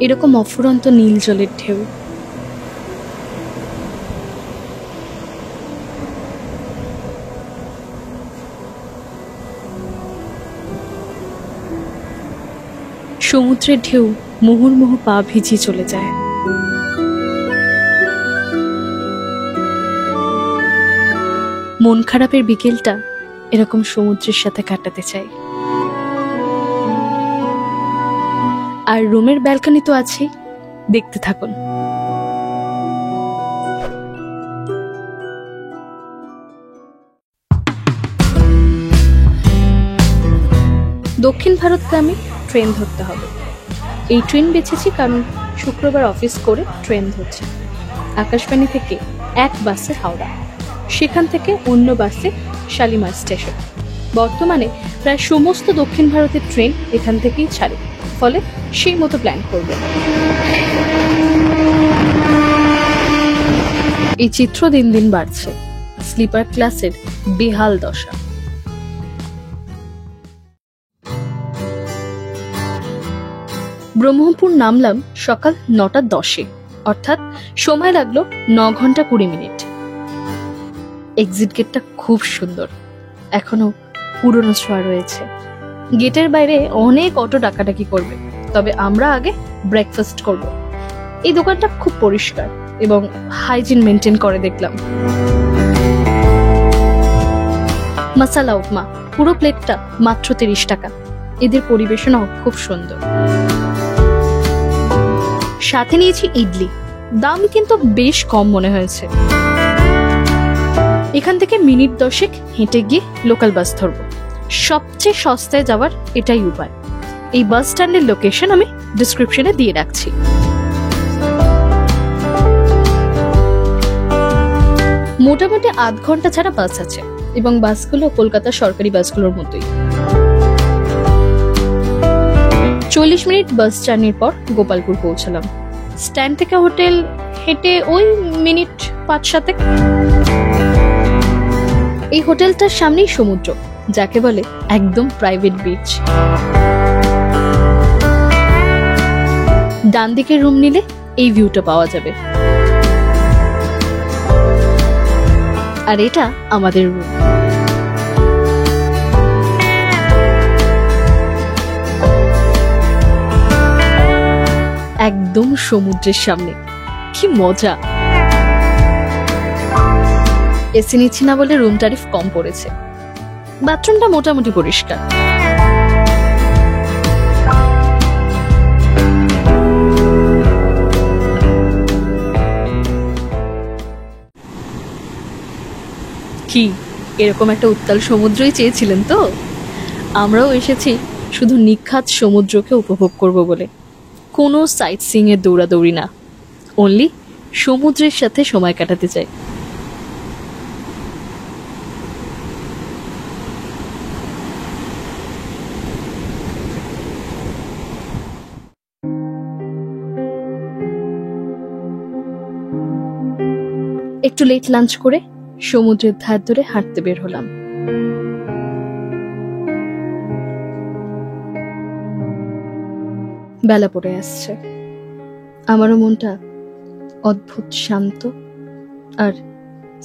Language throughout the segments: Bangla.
এরকম অফুরন্ত নীল জলের ঢেউ। সমুদ্রের ঢেউ মুহুর্মুহু পা ভিজিয়ে চলে যায়। মন খারাপের বিকেলটা এরকম সমুদ্রের সাথে কাটাতে চাই। আর রুমের ব্যালকনি তো আছেই, দেখতে থাকুন। দক্ষিণ ভারতগামী ট্রেন ধরতে হবে। এই ট্রেন বেছেছি কারণ শুক্রবার অফিস করে ট্রেন ধরছি। আকাশবাণী থেকে এক বাসে হাওড়া, সেখান থেকে অন্য বাসে শালিমার স্টেশন। বর্তমানে প্রায় সমস্ত দক্ষিণ ভারতের ট্রেন এখান থেকেই ছাড়ে, ফলে সেই মতো প্ল্যান করব। এই চিত্র দিন দিন বাড়ছে, স্লিপার ক্লাসের বেহাল দশা। ব্রহ্মপুর নামলাম সকাল 9:10, অর্থাৎ সময় লাগলো 9 ঘন্টা 20 মিনিট। এক্সিট গেটটা খুব সুন্দর, এখনো পুরনো ছোঁয়া রয়েছে। গেটের বাইরে অনেক অটো ডাকাডাকি করবে, তবে আমরা আগে ব্রেকফাস্ট করব। এই দোকানটা খুব পরিষ্কার এবং হাইজিন মেনটেন করে দেখলাম। মশালা উপমা, পুরো প্লেটটা মাত্র 30 টাকা। এদের পরিবেশনাও খুব সুন্দর। সাথে নিয়েছি ইডলি, দাম কিন্তু বেশ কম মনে হয়েছে। এখান থেকে মিনিট 10 হেঁটে গিয়ে লোকাল বাস ধরব। সবচেয়ে সস্তায় যাওয়ার এটাই উপায়। এই বাস স্ট্যান্ডের লোকেশন আমি ডেসক্রিপশনে দিয়ে রাখছি। মোটামুটি আধ ঘন্টা ছাড়া বাস আছে এবং বাসগুলো কলকাতার সরকারি বাসগুলোর মতোই। 40 মিনিট বাস জার্নির পর গোপালপুর পৌঁছলাম। স্ট্যান্ড থেকে হোটেল হেঁটে ওই মিনিট 5-7। এই হোটেলটার সামনেই সমুদ্র, যাকে বলে একদম প্রাইভেট বিচ। ডান দিকের রুম নিলে এই ভিউটা পাওয়া যাবে। আর এটা আমাদের রুম। একদম সমুদ্রের সামনে, কি মজা। এসি নিচ্ছি না বলে রুম ট্যারিফ কম পড়েছে। বাথরুমটা মোটামুটি পরিষ্কার। কি এরকম একটা উত্তাল সমুদ্রই চেয়েছিলেন তো? আমরাও এসেছি শুধু নিখাত সমুদ্রকে উপভোগ করব বলে। কোনো সাইট সিইং এর দৌড়াদৌড়ি না, অনলি সমুদ্রের সাথে সময় কাটাতে চাই। একটু লেট লাঞ্চ করে সমুদ্রের ধার ধরে হাঁটতে বের হলাম। বেলা পড়ে আসছে। আমারও মনটা অদ্ভুত শান্ত আর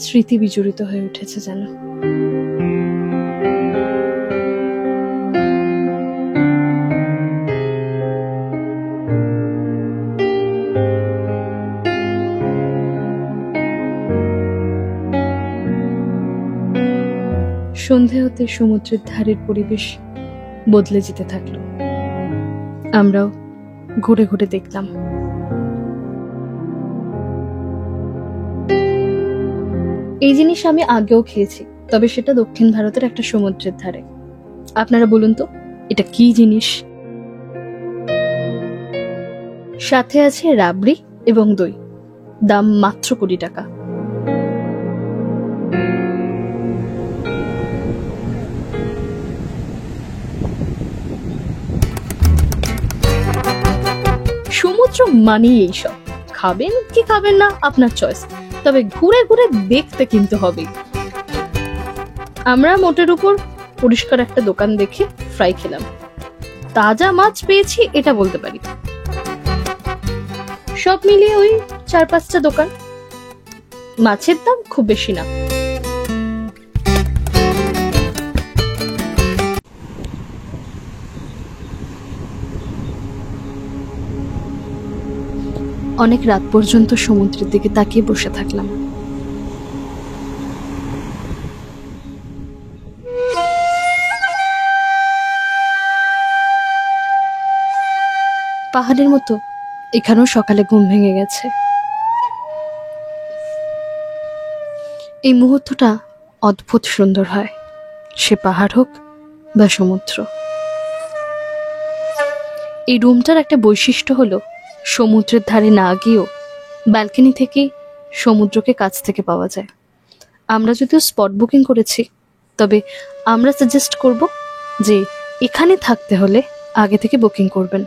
স্মৃতি বিজড়িত হয়ে উঠেছে যেন। সন্ধে হতে সমুদ্রের ধারের পরিবেশ বদলে যেতে থাকলো। আমরাও ঘুরে ঘুরে দেখলাম। এই জিনিস আমি আগেও খেয়েছি, তবে সেটা দক্ষিণ ভারতের একটা সমুদ্রের ধারে। আপনারা বলুন তো এটা কি জিনিস? সাথে আছে রাবড়ি এবং দই, দাম মাত্র 20 টাকা। সমুদ্র মানেই এইসব। খাবেন কি খাবেন না আপনার চয়েস, তবে ঘুরে ঘুরে দেখতে কিন্তু হবে। আমরা মোটের উপর পরিষ্কার একটা দোকান দেখে ফ্রাই খেলাম। তাজা মাছ পেয়েছি এটা বলতে পারি। সব মিলিয়ে ওই 4-5টা দোকান। মাছের দাম খুব বেশি না। অনেক রাত পর্যন্ত সমুদ্রের দিকে তাকিয়ে বসে থাকলাম। পাহাড়ের মতো এখানেও সকালে ঘুম ভেঙে গেছে। এই মুহূর্তটা অদ্ভুত সুন্দর হয়, সে পাহাড় হোক বা সমুদ্র। এই রুমটার একটা বৈশিষ্ট্য হলো সমুদ্রের ধারে না গিয়েও ব্যালকনি থেকে সমুদ্রকে কাছ থেকে পাওয়া যায়। আমরা যদিও স্পট বুকিং করেছি, তবে আমরা সাজেস্ট করব যে এখানে থাকতে হলে আগে থেকে বুকিং করবেন,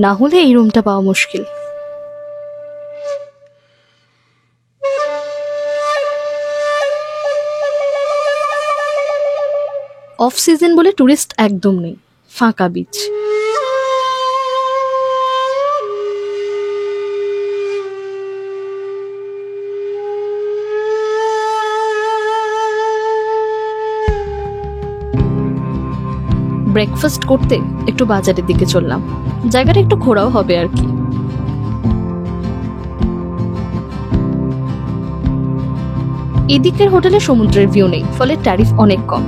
না হলে এই রুমটা পাওয়া মুশকিল। অফ সিজন বলে টুরিস্ট একদম নেই, ফাঁকা বিচ। ব্রেকফাস্ট করতে একটু বাজারের দিকে চললাম, জায়গাটা একটু ঘোরাও হবে আর কি। এদিকের হোটেলে সমুদ্রের ভিউ নেই, ফলে ট্যারিফ অনেক কম।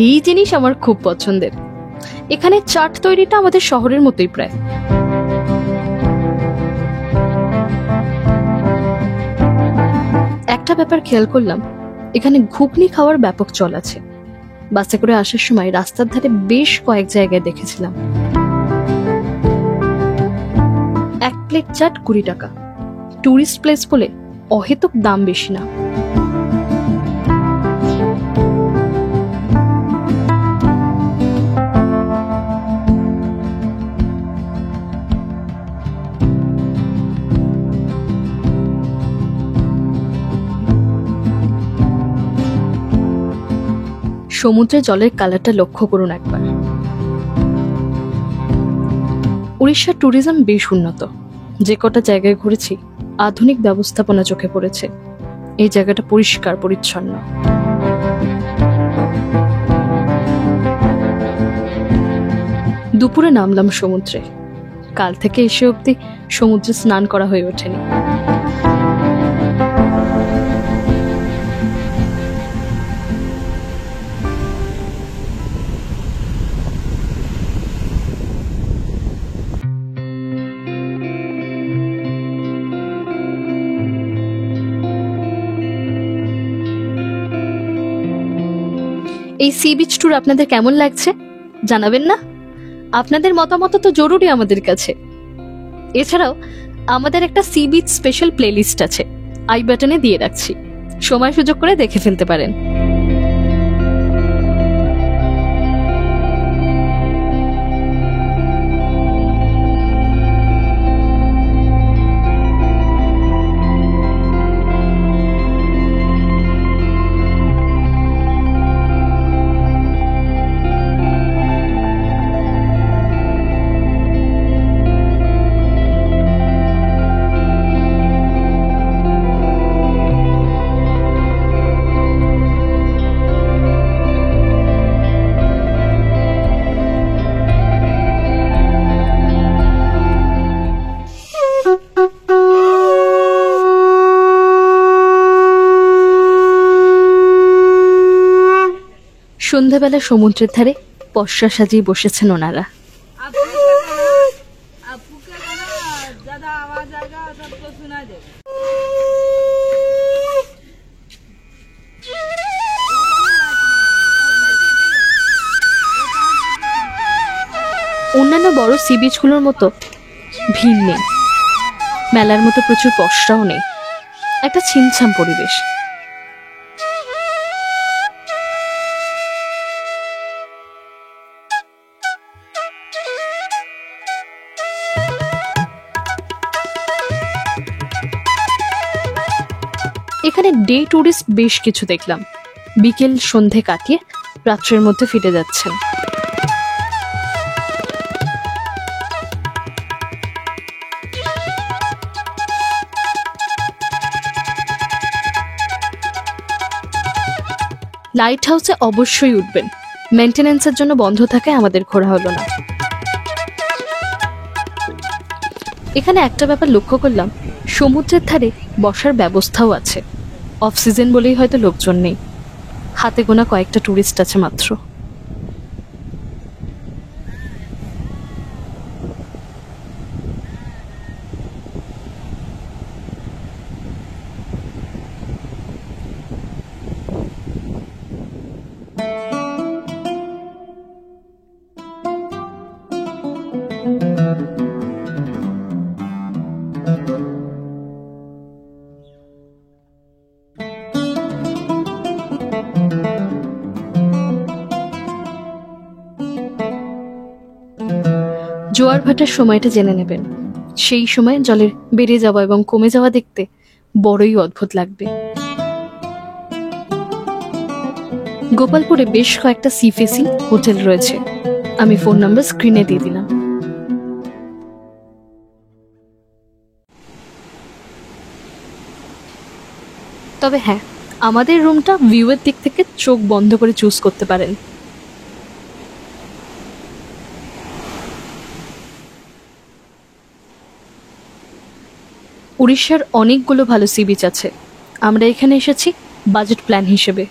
এই জিনিস আমার খুব পছন্দের। এখানে চাট তৈরিটা আমাদের শহরের মতোই প্রায়। একটা ব্যাপার খেয়াল করলাম, এখানে ঘুগনি খাওয়ার ব্যাপক চল আছে। বাসে করে আসার সময় রাস্তার ধারে বেশ কয়েক জায়গায় দেখেছিলাম। 1 প্লেট চাট 20 টাকা। টুরিস্ট প্লেস বলে অহেতুক দাম বেশি না। সমুদ্রের জলের কালারটা লক্ষ্য করুন একবার। উড়িষ্যার ট্যুরিজম বেশ উন্নত। যে কটা জায়গায় ঘুরেছি আধুনিক ব্যবস্থাপনা চোখে পড়েছে। এই জায়গাটা পরিষ্কার পরিচ্ছন্ন। দুপুরে নামলাম সমুদ্রে। কাল থেকে এসে অবধি সমুদ্রে স্নান করা হয়ে ওঠেনি। এই সি বিচ ট্যুর আপনাদের কেমন লাগছে জানাবেন না? আপনাদের মতামত তো জরুরি আমাদের কাছে। এছাড়াও আমাদের একটা সি বিচ স্পেশাল প্লেলিস্ট আছে, আই বাটনে দিয়ে রাখছি, সময় সুযোগ করে দেখে ফেলতে পারেন। সন্ধ্যাবেলা সমুদ্রের ধারে পসরা সাজিয়ে বসেছেন ওনারা। অন্যান্য বড় সি বিচগুলোর মতো ভিড় নেই, মেলার মতো প্রচুর পসরাও নেই, একটা ছিমছাম পরিবেশ। এখানে ডে টুরিস্ট বেশ কিছু দেখলাম। বিকেল সন্ধে কাটিয়ে রাত্রের মধ্যে ফিরে যাচ্ছেন। লাইট হাউসে অবশ্যই উঠবেন, মেইনটেনেন্সের জন্য বন্ধ থাকায় আমাদের ঘোরা হলো না। এখানে একটা ব্যাপার লক্ষ্য করলাম, সমুদ্রের ধারে বসার ব্যবস্থাও আছে। অফ সিজন বলেই হয়তো লোকজন নেই, হাতে গোনা কয়েকটা টুরিস্ট আছে মাত্র। জোয়ার ভাটার সময়টা জেনে নেবেন, সেই সময় জলের বেড়ে যাওয়া এবং কমে যাওয়া দেখতে বড়ই অদ্ভুত লাগবে। গোপালপুরে বেশ কয়েকটা সি ফেসিং হোটেল রয়েছে, আমি ফোন নাম্বার স্ক্রিনে দিয়ে দিলাম। তবে হ্যাঁ, আমাদের রুমটা ভিউয়ের দিক থেকে চোখ বন্ধ করে চুজ করতে পারেন। উড়িষ্যার অনেকগুলো ভালো সি বিচ আছে, আমরা এখানে এসেছি বাজেট প্ল্যান হিসেবে।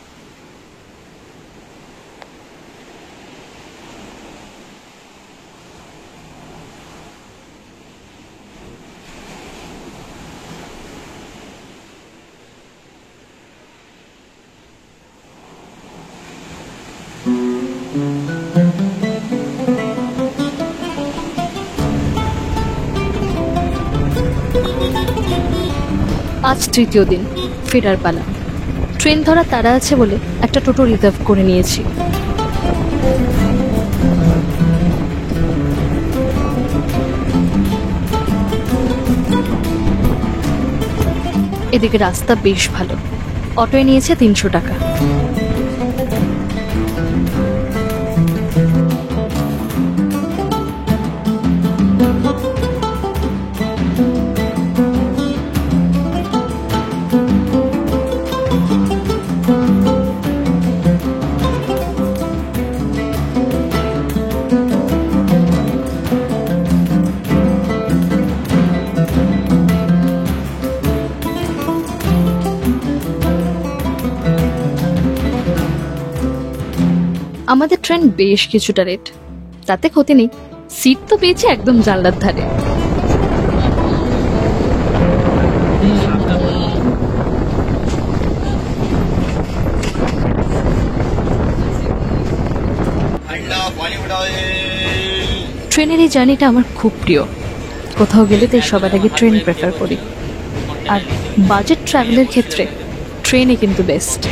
আজ তৃতীয় দিন, ফেরার পালা। ট্রেন ধরা তারা আছে বলে একটা টোটো রিজার্ভ করে নিয়েছি। এদিকে রাস্তা বেশ ভালো, অটোয় নিয়েছে 300 টাকা। আমাদের ট্রেন বেশ কিছুটা লেট, তাতে ক্ষতি নেই, সিট তো পেয়েছে একদম জানলার ধারে। ট্রেনের এই জার্নিটা আমার খুব প্রিয়, কোথাও গেলে তাই সবার আগে ট্রেন প্রেফার করি, আর বাজেট ট্রাভেলের ক্ষেত্রে ট্রেনই কিন্তু বেস্ট।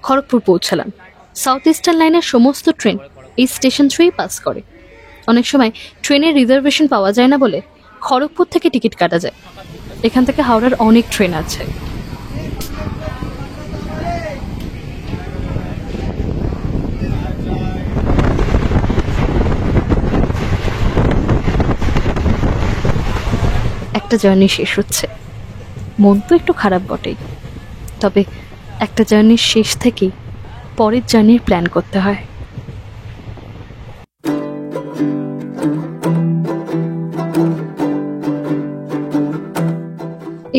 খড়গপুর পৌঁছালাম। সাউথ ইস্টার্ন লাইনের সমস্ত ট্রেন এই স্টেশন থ্রুই পাস করে। অনেক সময় ট্রেনের রিজার্ভেশন পাওয়া যায় না বলে খড়গপুর থেকে টিকিট কাটা যায়। এখান থেকে হাওড়ার অনেক ট্রেন আছে। একটা জার্নি শেষ হচ্ছে, মন তো একটু খারাপ বটেই, তবে একটা জার্নির শেষ থেকেই পরের জার্নির প্ল্যান করতে হয়।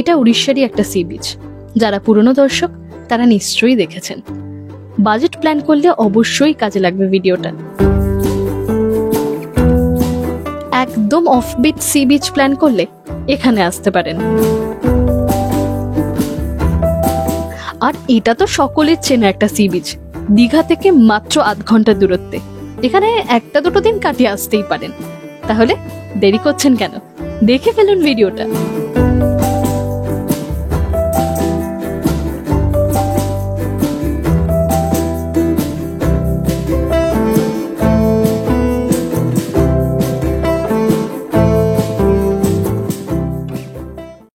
এটা উড়িষ্যারই একটা সি বিচ, যারা পুরনো দর্শক তারা নিশ্চয়ই দেখেছেন। বাজেট প্ল্যান করলে অবশ্যই কাজে লাগবে ভিডিওটা। একদম অফবিট সি বিচ প্ল্যান করলে এখানে আসতে পারেন। আর এটা তো সকলের চেনা একটা সি বিচ, দীঘা থেকে মাত্র 8 ঘন্টা দূরত্বে। এখানে একটা দুটো দিন কাটিয়ে আসতেই পারেন। তাহলে দেরি করছেন কেন, দেখে ফেলুন ভিডিওটা।